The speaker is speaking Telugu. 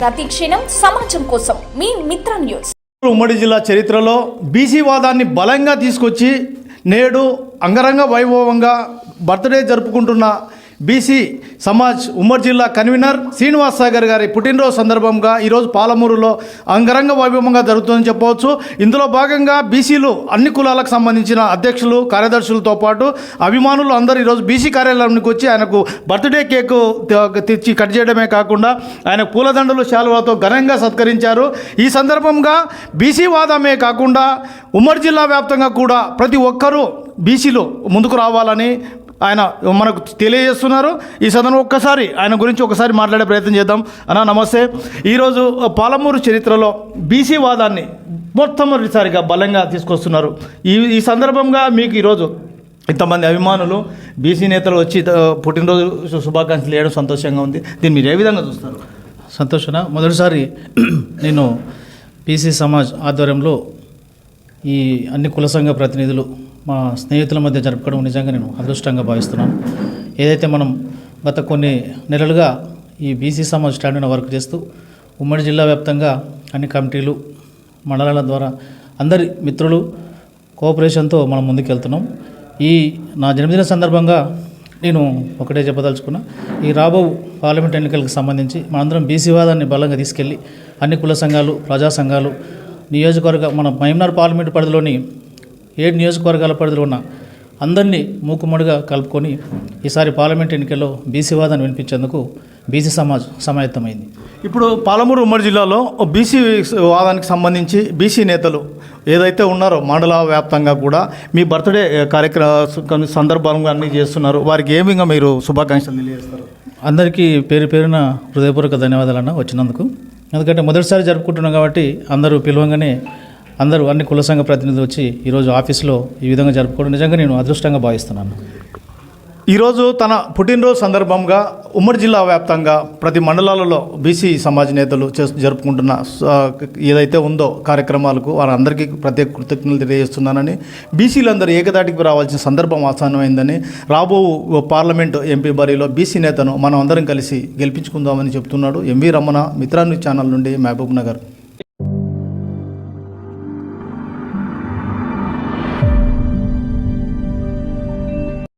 ప్రతి క్షణం సమాజం కోసం మీ మిత్ర న్యూస్. ఉమ్మడి జిల్లా చరిత్రలో బీసీ వాదాన్ని బలంగా తీసుకొచ్చి నేడు అంగరంగ వైభవంగా బర్త్డే జరుపుకుంటున్న బీసీ సమాజ్ ఉమ్మడి జిల్లా కన్వీనర్ శ్రీనివాస్ సాగర్ గారి పుట్టినరోజు సందర్భంగా ఈరోజు పాలమూరులో అంగరంగ వైభవంగా జరుగుతుందని చెప్పవచ్చు. ఇందులో భాగంగా బీసీలు అన్ని కులాలకు సంబంధించిన అధ్యక్షులు కార్యదర్శులతో పాటు అభిమానులు అందరూ ఈరోజు బీసీ కార్యాలయానికి వచ్చి ఆయనకు బర్త్డే కేకు తెచ్చి కట్ చేయడమే కాకుండా ఆయన పూలదండలు శాలువాతో ఘనంగా సత్కరించారు. ఈ సందర్భంగా బీసీ వాదమే కాకుండా ఉమ్మడి జిల్లా వ్యాప్తంగా కూడా ప్రతి ఒక్కరూ బీసీలు ముందుకు రావాలని ఆయన మనకు తెలియజేస్తున్నారు. ఈ సందర్భంగా ఒక్కసారి ఆయన గురించి ఒకసారి మాట్లాడే ప్రయత్నం చేద్దాం. అన్న నమస్తే. ఈరోజు పాలమూరు చరిత్రలో బీసీ వాదాన్ని మొట్టమొదటిసారిగా బలంగా తీసుకొస్తున్నారు. ఈ సందర్భంగా మీకు ఈరోజు ఇంతమంది అభిమానులు బీసీ నేతలు వచ్చి పుట్టినరోజు శుభాకాంక్షలు చేయడం సంతోషంగా ఉంది. దీన్ని మీరు ఏ విధంగా చూస్తారు? సంతోషణ. మొదటిసారి నేను బీసీ సమాజ్ ఆధ్వర్యంలో ఈ అన్ని కుల సంఘ ప్రతినిధులు మా స్నేహితుల మధ్య జరుపుకోవడం నిజంగా నేను అదృష్టంగా భావిస్తున్నాను. ఏదైతే మనం గత కొన్ని నెలలుగా ఈ బీసీ సమాజ్ స్టాండ్ను వర్క్ చేస్తూ ఉమ్మడి జిల్లా వ్యాప్తంగా అన్ని కమిటీలు మండలాల ద్వారా అందరి మిత్రులు కోఆపరేషన్తో మనం ముందుకెళ్తున్నాం. ఈ నా జన్మదిన సందర్భంగా నేను ఒకటే చెప్పదలుచుకున్నా, ఈ రాబో పార్లమెంట్ ఎన్నికలకు సంబంధించి మనందరం బీసీ వాదాన్ని బలంగా తీసుకెళ్ళి అన్ని కుల సంఘాలు ప్రజా సంఘాలు నియోజకవర్గ మన మహబూబ్నగర్ పార్లమెంట్ పరిధిలోని 7 నియోజకవర్గాల పరిధిలో ఉన్న అందరినీ మూకుమ్మడిగా కలుపుకొని ఈసారి పార్లమెంట్ ఎన్నికల్లో బీసీ వాదాన్ని వినిపించేందుకు బీసీ సమాజ్ సమాయత్తమైంది. ఇప్పుడు పాలమూరు ఉమ్మడి జిల్లాలో బీసీ వాదానికి సంబంధించి బీసీ నేతలు ఏదైతే ఉన్నారో మండల వ్యాప్తంగా కూడా మీ బర్త్డే కార్యక్రమ సందర్భంగా అన్నీ చేస్తున్నారు. వారికి ఏ విధంగా మీరు శుభాకాంక్షలు తెలియజేస్తారు? అందరికీ పేరు పేరున హృదయపూర్వక ధన్యవాదాలన్న వచ్చినందుకు. ఎందుకంటే మొదటిసారి జరుపుకుంటున్నాం కాబట్టి అందరూ పిలవంగానే అందరూ అన్ని కుల సంఘ ప్రతినిధులు వచ్చి ఈరోజు ఆఫీస్లో ఈ విధంగా జరుపుకోవడం నిజంగా నేను అదృష్టంగా భావిస్తున్నాను. ఈరోజు తన పుట్టినరోజు సందర్భంగా ఉమ్మడి జిల్లా వ్యాప్తంగా ప్రతి మండలాలలో బీసీ సమాజ్ నేతలు జరుపుకుంటున్న ఏదైతే ఉందో కార్యక్రమాలకు వారందరికీ ప్రత్యేక కృతజ్ఞతలు తెలియజేస్తున్నానని, బీసీలందరూ ఏకదాటికి రావాల్సిన సందర్భం ఆసన్నమైందని, రాబో పార్లమెంటు ఎంపీ బరిలో బీసీ నేతను మనం అందరం కలిసి గెలిపించుకుందామని చెప్తున్నాడు. ఎంవి రమణ, మిత్రాన్ని ఛానల్ నుండి మహబూబ్ నగర్.